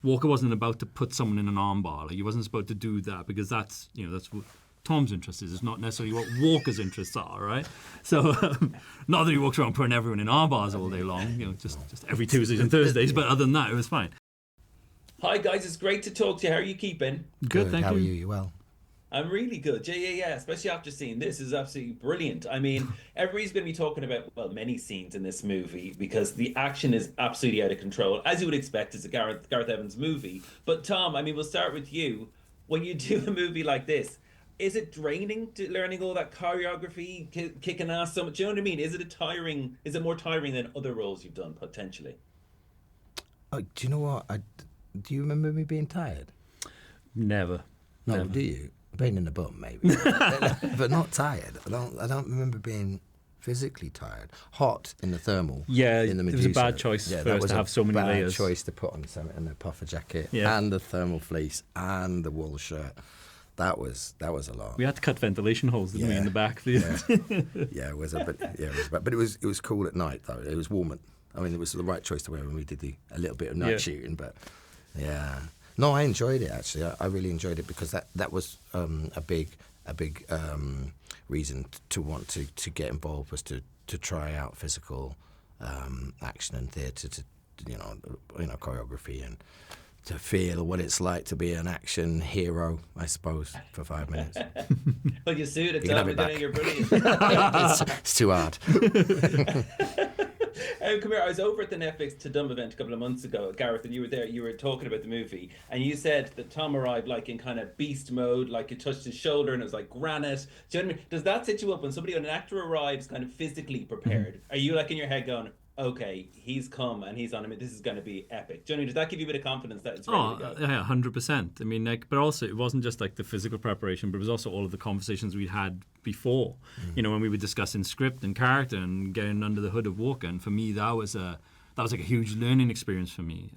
Walker wasn't about to put someone in an armbar. Like, he wasn't supposed to do that because that's what Tom's interest is. It's not necessarily what Walker's interests are, right? So, not that he walks around putting everyone in armbars all day long, just every Tuesdays and Thursdays, but other than that, it was fine. Hi guys, it's great to talk to you. How are you keeping? Good, thank you. How are you? You well? I'm really good. Yeah. Especially after seeing this is absolutely brilliant. I mean, everybody's going to be talking about, well, many scenes in this movie because the action is absolutely out of control, as you would expect. It's a Gareth Evans movie. But Tom, I mean, we'll start with you. When you do a movie like this, is it draining to learning all that choreography, kicking ass so much? Do you know what I mean? Is it more tiring than other roles you've done potentially? Oh, do you know what? Do you remember me being tired? Never. No, Never. do you? Pain in the bum, maybe, but not tired. I don't remember being physically tired. Hot in the thermal. Yeah, in the it was a bad choice for us to have so many layers. Bad choice to put on something and the puffer jacket Yeah. and the thermal fleece and the wool shirt. That was a lot. We had to cut ventilation holes, didn't we, in the back? Yeah, it was a bit. Yeah, but it was cool at night though. It was warm. I mean, it was the right choice to wear when we did a little bit of night shooting. But yeah, no, I enjoyed it actually. I really enjoyed it because that was a big reason to want to get involved, was to try out physical action and theatre, to choreography, and to feel what it's like to be an action hero, I suppose, for 5 minutes. Well, you suit it, You can have Tom, it back. you're brilliant. It's too hard. Come here, I was over at the Netflix To Dumb event a couple of months ago, Gareth, and you were there, you were talking about the movie, and you said that Tom arrived like in kind of beast mode, like you touched his shoulder and it was like granite. Do you know what I mean? Does that set you up when an actor arrives kind of physically prepared? Are you like in your head going, okay, he's come and he's on him, this is going to be epic? Do you know what I mean? Does that give you a bit of confidence that it's ready to go? Yeah, 100%. I mean, but also it wasn't just like the physical preparation, but it was also all of the conversations we'd had before. When we were discussing script and character and getting under the hood of Walker. And for me, that was like a huge learning experience for me.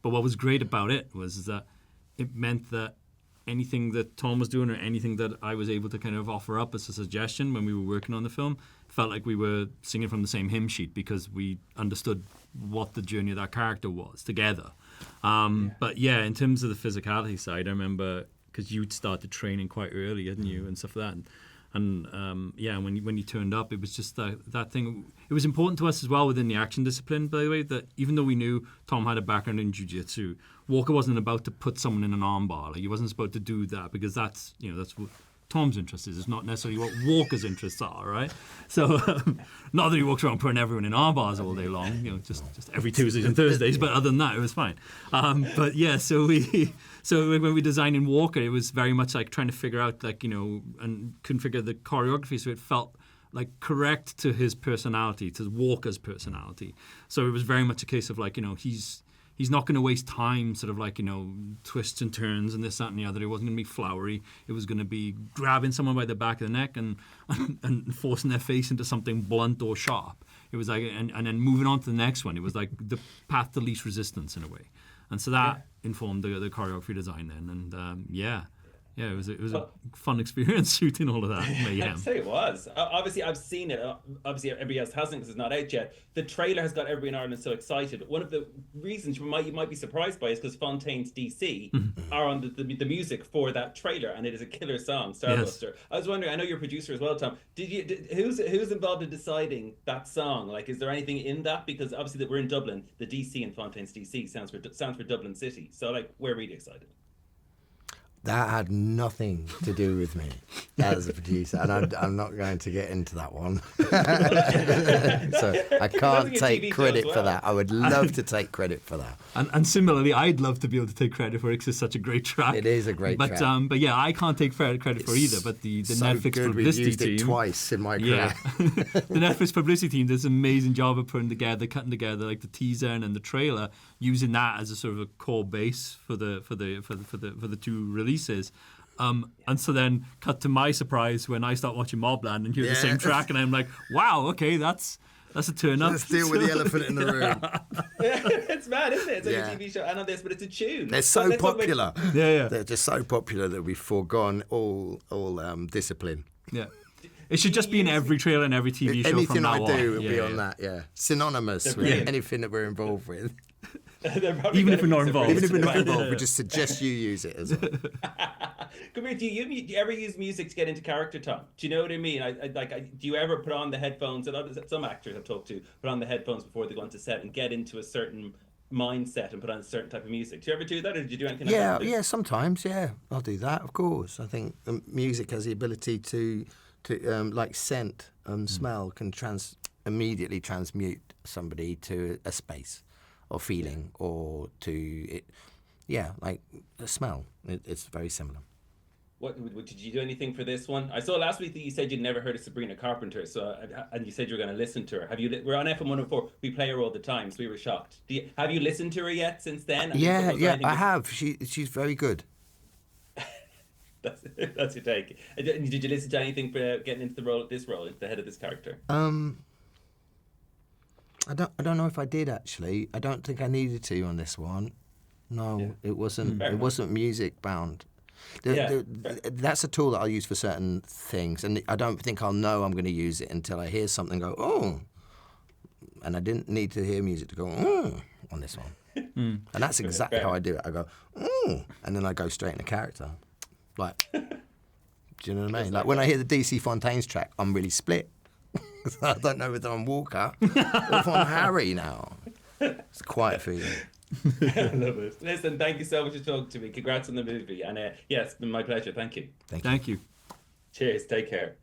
But what was great about it was that it meant that anything that Tom was doing or anything that I was able to kind of offer up as a suggestion when we were working on the film felt like we were singing from the same hymn sheet because we understood what the journey of that character was together. But yeah, in terms of the physicality side, I remember because you'd started training quite early, hadn't you, and stuff like that. And when you turned up, it was just that thing. It was important to us as well within the action discipline, by the way, that even though we knew Tom had a background in jiu-jitsu, Walker wasn't about to put someone in an armbar. Like, he wasn't supposed to do that because that's what Tom's interest is. It's not necessarily what Walker's interests are, right? So, not that he walks around putting everyone in armbars all day long, just every Tuesdays and Thursdays, but other than that, it was fine. But yeah, so when we were designing Walker, it was very much like trying to figure out, and configure the choreography so it felt like correct to his personality, to Walker's personality. So it was very much a case of he's not going to waste time sort of twists and turns and this, that, and the other. It wasn't going to be flowery. It was going to be grabbing someone by the back of the neck and forcing their face into something blunt or sharp. It was like, and then moving on to the next one, it was like the path to least resistance in a way. And so that informed the choreography design then. And it was a fun experience shooting all of that. I'd say it was. Obviously, I've seen it. Obviously, everybody else hasn't because it's not out yet. The trailer has got everybody in Ireland so excited. One of the reasons you might be surprised by is because Fontaines D.C. are on the music for that trailer, and it is a killer song, Starbuster. Yes. I was wondering, I know you're a producer as well, Tom. Who's involved in deciding that song? Like, is there anything in that? Because obviously that we're in Dublin, the D.C. and Fontaines D.C. sounds for Dublin City. So we're really excited. That had nothing to do with me as a producer, and I'm not going to get into that one. So I can't take credit for that. I would love to take credit for that. And similarly, I'd love to be able to take credit for it because it's such a great track. It is a great track. But yeah, I can't take credit for either. But the so Netflix good. publicity We've used team, it twice in my career. Yeah, the Netflix publicity team does an amazing job of cutting together like the teaser and the trailer, using that as a sort of a core base for the two releases. And so then, cut to my surprise when I start watching Mobland and hear the same track, and I'm like, "Wow, okay, that's a turn up." Let's deal with the elephant in the room. It's mad, isn't it? It's like a TV show and on this, but it's a tune. They're so popular. Yeah. They're just so popular that we've foregone all discipline. Yeah. It should just be in every trailer and every TV show Anything from now I do on. will be on that. Yeah, synonymous with anything that we're involved with. They're probably Even gonna if we're be not involved. Even if we're not surprised. involved, we just suggest you use it as well. Come here, do you ever use music to get into character, Tom? Do you know what I mean? Do you ever put on the headphones? And some actors I've talked to put on the headphones before they go onto set and get into a certain mindset and put on a certain type of music. Do you ever do that, or did you do anything like that? Yeah, sometimes, yeah, I'll do that, of course. I think music has the ability to like scent and smell can immediately transmute somebody to a space or feeling or to it. Yeah, like a smell. It's very similar. What did you do anything for this one? I saw last week that you said you'd never heard of Sabrina Carpenter, and you said you were going to listen to her. Have you? We're on FM 104. We play her all the time, so we were shocked. Have you listened to her yet since then? Yeah, I have. She's very good. That's your take. Did you listen to anything for getting into this role, into the head of this character? I don't know if I did actually. I don't think I needed to on this one. No, yeah. It wasn't music bound. That's a tool that I'll use for certain things, and I don't think I'll know I'm going to use it until I hear something go, oh. And I didn't need to hear music to go, oh, on this one. And that's exactly how I do it. I go, oh, and then I go straight into character. Like, do you know what I mean? Like when I hear the DC Fontaines track, I'm really split. I don't know whether I'm Walker or if I'm Harry now. It's quite a feeling. I love it. Listen, thank you so much for talking to me. Congrats on the movie. And yes, it's been my pleasure. Thank you. Thank you. Cheers. Take care.